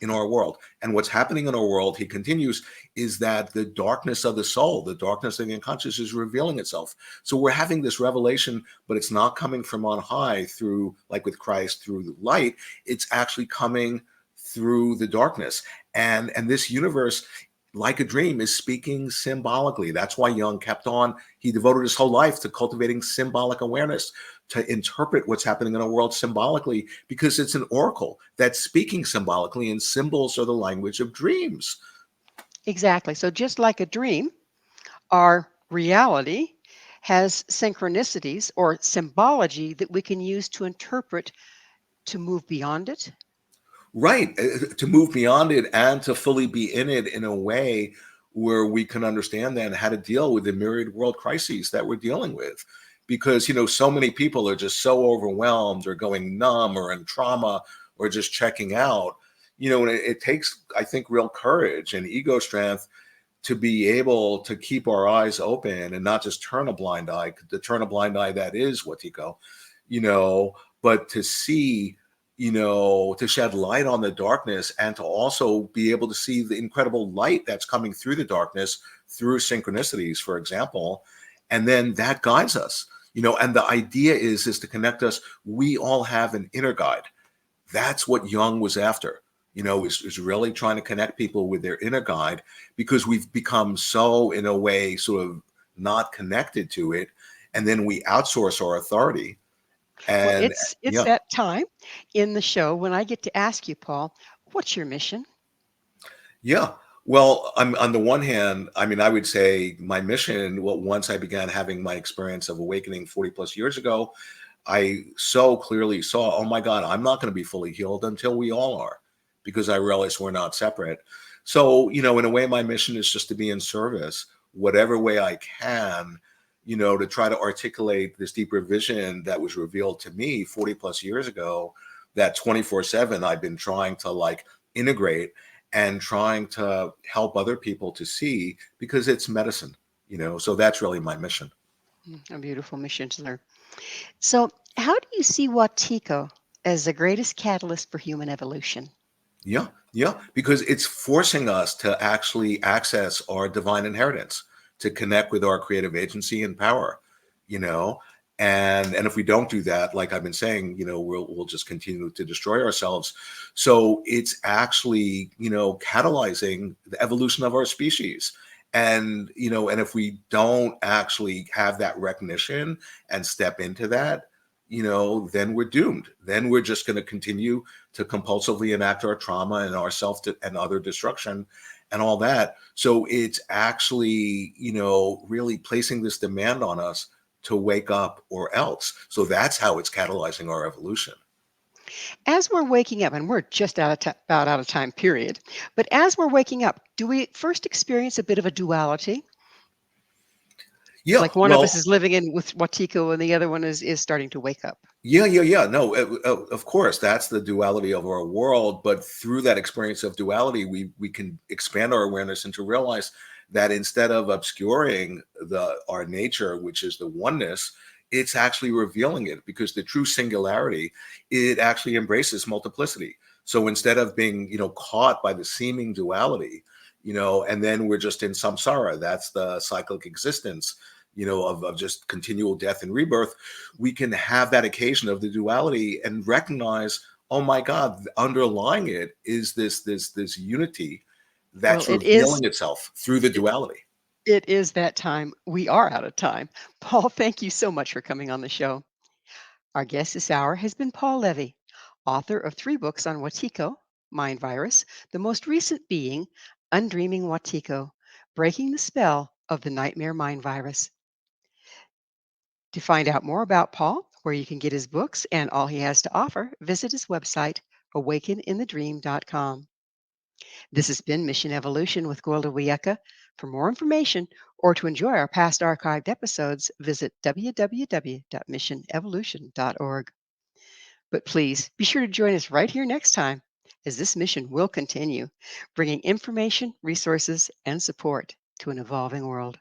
in our world. And what's happening in our world, he continues, is that the darkness of the soul, the darkness of the unconscious is revealing itself. So we're having this revelation, but it's not coming from on high through, like with Christ, through the light. It's actually coming through the darkness. And this universe, like a dream, is speaking symbolically. That's why Jung kept on. He devoted his whole life to cultivating symbolic awareness, to interpret what's happening in our world symbolically, because it's an oracle that's speaking symbolically, and symbols are the language of dreams. Exactly. So, just like a dream, our reality has synchronicities or symbology that we can use to interpret to move beyond it. Right. To move beyond it and to fully be in it in a way where we can understand then how to deal with the myriad world crises that we're dealing with. Because, so many people are just so overwhelmed or going numb or in trauma or just checking out, and it takes, I think, real courage and ego strength to be able to keep our eyes open and not just turn a blind eye, to turn a blind eye that is Watiko, but to see, to shed light on the darkness, and to also be able to see the incredible light that's coming through the darkness through synchronicities, for example. And then that guides us, and the idea is to connect us. We all have an inner guide. That's what Jung was after, is really trying to connect people with their inner guide, because we've become so, in a way, sort of not connected to it. And then we outsource our authority. Well, And it's yeah, that time in the show when I get to ask you, Paul, what's your mission? yeah. Well, I'm on the one hand, I mean, I would say my mission, well, once I began having my experience of awakening 40 plus years ago, I so clearly saw, oh my God, I'm not going to be fully healed until we all are, because I realized we're not separate. So, in a way, my mission is just to be in service, whatever way I can, to try to articulate this deeper vision that was revealed to me 40 plus years ago, that 24/7 I've been trying to like integrate and trying to help other people to see, because it's medicine, so that's really my mission. A beautiful mission to learn. So, how do you see Watiko as the greatest catalyst for human evolution? Yeah, yeah, because it's forcing us to actually access our divine inheritance, to connect with our creative agency and power, you know. And if we don't do that, like I've been saying, we'll just continue to destroy ourselves. So it's actually, catalyzing the evolution of our species. And if we don't actually have that recognition and step into that, then we're doomed. Then we're just going to continue to compulsively enact our trauma and our and other destruction and all that. So it's actually, really placing this demand on us to wake up or else. So that's how it's catalyzing our evolution. As we're waking up, and we're just about out of time, period. But as we're waking up, do we first experience a bit of a duality? Yeah. Like one of us Well, is living in with Watiko and the other one is starting to wake up. yeah, yeah, yeah. No, of course, that's the duality of our world. But through that experience of duality, we can expand our awareness and to realize that instead of obscuring our nature, which is the oneness, it's actually revealing it, because the true singularity, it actually embraces multiplicity. So instead of being, caught by the seeming duality, and then we're just in samsara, that's the cyclic existence, of just continual death and rebirth, we can have that occasion of the duality and recognize, oh my God, underlying it is this unity Well, that's revealing itself through the duality. it is that time. We are out of time. Paul, thank you so much for coming on the show. Our guest this hour has been Paul Levy, author of 3 books on Watiko, Mind Virus, the most recent being Undreaming Watiko, Breaking the Spell of the Nightmare Mind Virus. To find out more about Paul, where you can get his books and all he has to offer, visit his website, awakeninthedream.com. This has been Mission Evolution with Gwilda Wiyaka. For more information or to enjoy our past archived episodes, visit www.missionevolution.org. But please be sure to join us right here next time, as this mission will continue, bringing information, resources, and support to an evolving world.